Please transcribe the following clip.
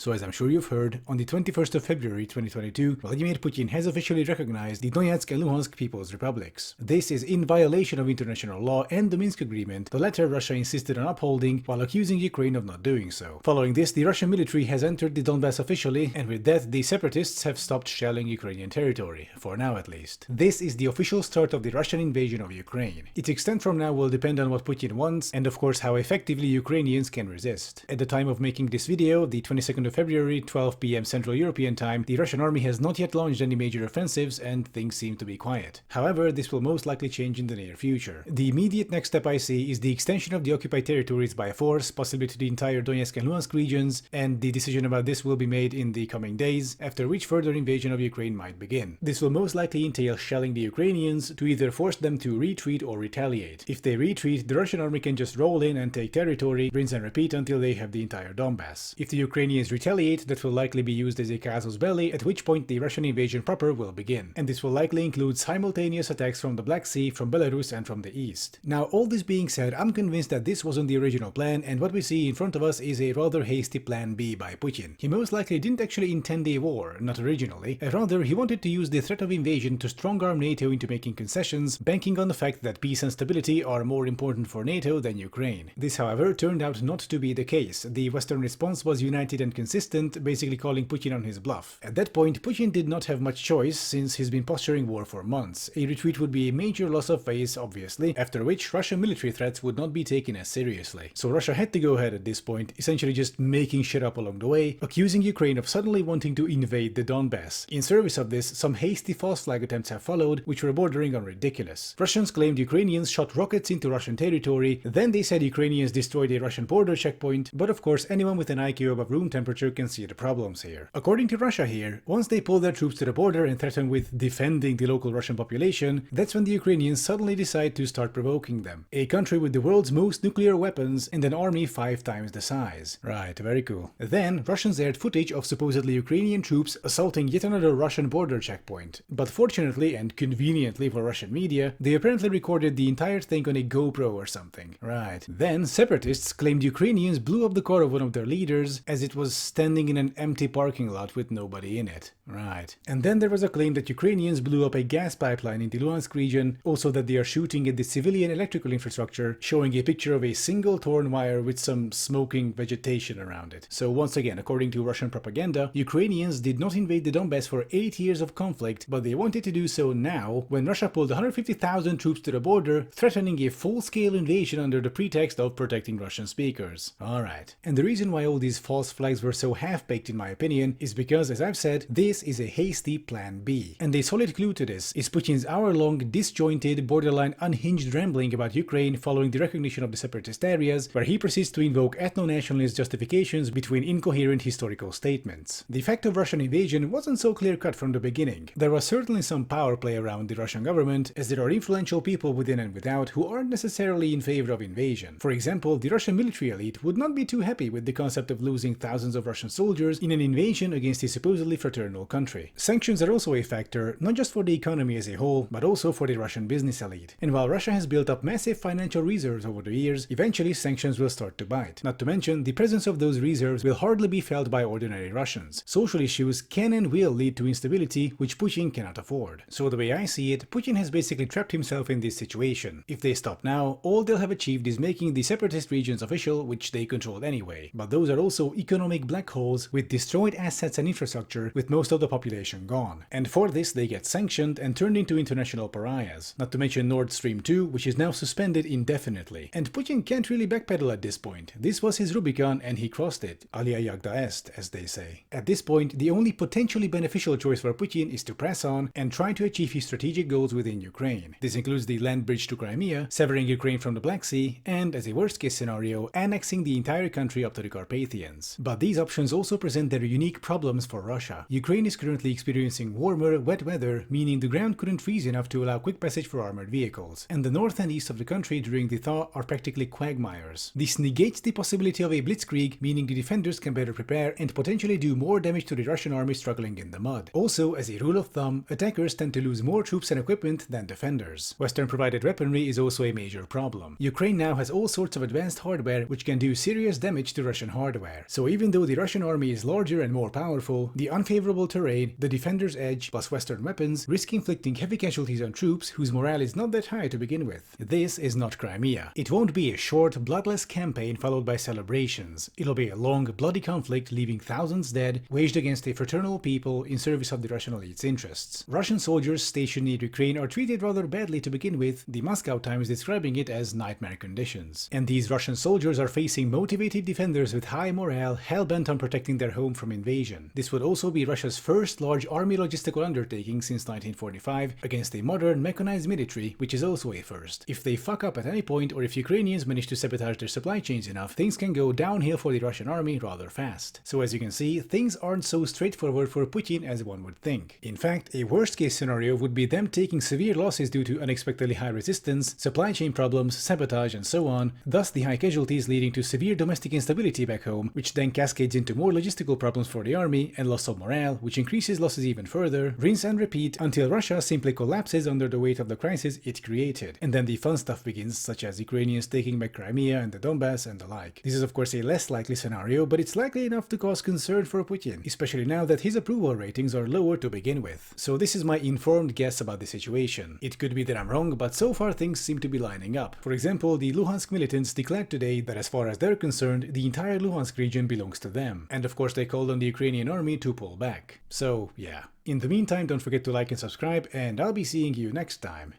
So as I'm sure you've heard, on the 21st of February 2022, Vladimir Putin has officially recognized the Donetsk and Luhansk People's Republics. This is in violation of international law and the Minsk Agreement, the latter Russia insisted on upholding while accusing Ukraine of not doing so. Following this, the Russian military has entered the Donbass officially, and with that, the separatists have stopped shelling Ukrainian territory, for now at least. This is the official start of the Russian invasion of Ukraine. Its extent from now will depend on what Putin wants, and of course how effectively Ukrainians can resist. At the time of making this video, the 22nd of February, 12 p.m. Central European Time, the Russian army has not yet launched any major offensives and things seem to be quiet. However, this will most likely change in the near future. The immediate next step I see is the extension of the occupied territories by force, possibly to the entire Donetsk and Luhansk regions, and the decision about this will be made in the coming days, after which further invasion of Ukraine might begin. This will most likely entail shelling the Ukrainians to either force them to retreat or retaliate. If they retreat, the Russian army can just roll in and take territory, rinse and repeat until they have the entire Donbass. If the Ukrainians retaliate, that will likely be used as a casus belli, at which point the Russian invasion proper will begin. And this will likely include simultaneous attacks from the Black Sea, from Belarus and from the east. Now, all this being said, I'm convinced that this wasn't the original plan, and what we see in front of us is a rather hasty plan B by Putin. He most likely didn't actually intend a war, not originally. Rather, he wanted to use the threat of invasion to strong-arm NATO into making concessions, banking on the fact that peace and stability are more important for NATO than Ukraine. This, however, turned out not to be the case. The Western response was united and consistent, basically calling Putin on his bluff. At that point, Putin did not have much choice, since he's been posturing war for months. A retreat would be a major loss of face, obviously, after which Russian military threats would not be taken as seriously. So Russia had to go ahead at this point, essentially just making shit up along the way, accusing Ukraine of suddenly wanting to invade the Donbass. In service of this, some hasty false flag attempts have followed, which were bordering on ridiculous. Russians claimed Ukrainians shot rockets into Russian territory, then they said Ukrainians destroyed a Russian border checkpoint, but of course anyone with an IQ above room temperature can see the problems here. According to Russia here, once they pull their troops to the border and threaten with defending the local Russian population, that's when the Ukrainians suddenly decide to start provoking them. A country with the world's most nuclear weapons and an army 5 times the size. Right, very cool. Then, Russians aired footage of supposedly Ukrainian troops assaulting yet another Russian border checkpoint. But fortunately and conveniently for Russian media, they apparently recorded the entire thing on a GoPro or something. Right. Then, separatists claimed Ukrainians blew up the car of one of their leaders as it was standing in an empty parking lot with nobody in it. Right. And then there was a claim that Ukrainians blew up a gas pipeline in the Luhansk region, also that they are shooting at the civilian electrical infrastructure, showing a picture of a single torn wire with some smoking vegetation around it. So once again, according to Russian propaganda, Ukrainians did not invade the Donbass for 8 years of conflict, but they wanted to do so now, when Russia pulled 150,000 troops to the border, threatening a full-scale invasion under the pretext of protecting Russian speakers. Alright. And the reason why all these false flags were so half-baked in my opinion is because, as I've said, this is a hasty plan B. And a solid clue to this is Putin's hour-long, disjointed, borderline unhinged rambling about Ukraine following the recognition of the separatist areas, where he proceeds to invoke ethno-nationalist justifications between incoherent historical statements. The fact of Russian invasion wasn't so clear-cut from the beginning. There was certainly some power play around the Russian government, as there are influential people within and without who aren't necessarily in favor of invasion. For example, the Russian military elite would not be too happy with the concept of losing thousands of Russian soldiers in an invasion against a supposedly fraternal country. Sanctions are also a factor, not just for the economy as a whole, but also for the Russian business elite. And while Russia has built up massive financial reserves over the years, eventually sanctions will start to bite. Not to mention, the presence of those reserves will hardly be felt by ordinary Russians. Social issues can and will lead to instability, which Putin cannot afford. So the way I see it, Putin has basically trapped himself in this situation. If they stop now, all they'll have achieved is making the separatist regions official, which they control anyway. But those are also economic black holes with destroyed assets and infrastructure, with most of the population gone. And for this they get sanctioned and turned into international pariahs. Not to mention Nord Stream 2, which is now suspended indefinitely. And Putin can't really backpedal at this point. This was his Rubicon and he crossed it. Alia jagda est, as they say. At this point, the only potentially beneficial choice for Putin is to press on and try to achieve his strategic goals within Ukraine. This includes the land bridge to Crimea, severing Ukraine from the Black Sea, and, as a worst-case scenario, annexing the entire country up to the Carpathians. But these options also present their unique problems for Russia. Ukraine is currently experiencing warmer, wet weather, meaning the ground couldn't freeze enough to allow quick passage for armored vehicles, and the north and east of the country during the thaw are practically quagmires. This negates the possibility of a blitzkrieg, meaning the defenders can better prepare and potentially do more damage to the Russian army struggling in the mud. Also, as a rule of thumb, attackers tend to lose more troops and equipment than defenders. Western-provided weaponry is also a major problem. Ukraine now has all sorts of advanced hardware which can do serious damage to Russian hardware. So even though the Russian army is larger and more powerful, the unfavorable terrain, the defender's edge, plus Western weapons, risk inflicting heavy casualties on troops whose morale is not that high to begin with. This is not Crimea. It won't be a short, bloodless campaign followed by celebrations. It'll be a long, bloody conflict leaving thousands dead, waged against a fraternal people in service of the Russian elite's interests. Russian soldiers stationed in Ukraine are treated rather badly to begin with, the Moscow Times describing it as nightmare conditions. And these Russian soldiers are facing motivated defenders with high morale, hell-bent on protecting their home from invasion. This would also be Russia's first large army logistical undertaking since 1945 against a modern mechanized military, which is also a first. If they fuck up at any point, or if Ukrainians manage to sabotage their supply chains enough, things can go downhill for the Russian army rather fast. So as you can see, things aren't so straightforward for Putin as one would think. In fact, a worst-case scenario would be them taking severe losses due to unexpectedly high resistance, supply chain problems, sabotage, and so on, thus the high casualties leading to severe domestic instability back home, which then cascades into more logistical problems for the army and loss of morale, which increases losses even further, rinse and repeat until Russia simply collapses under the weight of the crisis it created. And then the fun stuff begins, such as Ukrainians taking back Crimea and the Donbass and the like. This is of course a less likely scenario, but it's likely enough to cause concern for Putin, especially now that his approval ratings are lower to begin with. So this is my informed guess about the situation. It could be that I'm wrong, but so far things seem to be lining up. For example, the Luhansk militants declared today that as far as they're concerned, the entire Luhansk region belongs to them. And of course they called on the Ukrainian army to pull back. So yeah. In the meantime, don't forget to like and subscribe, and I'll be seeing you next time.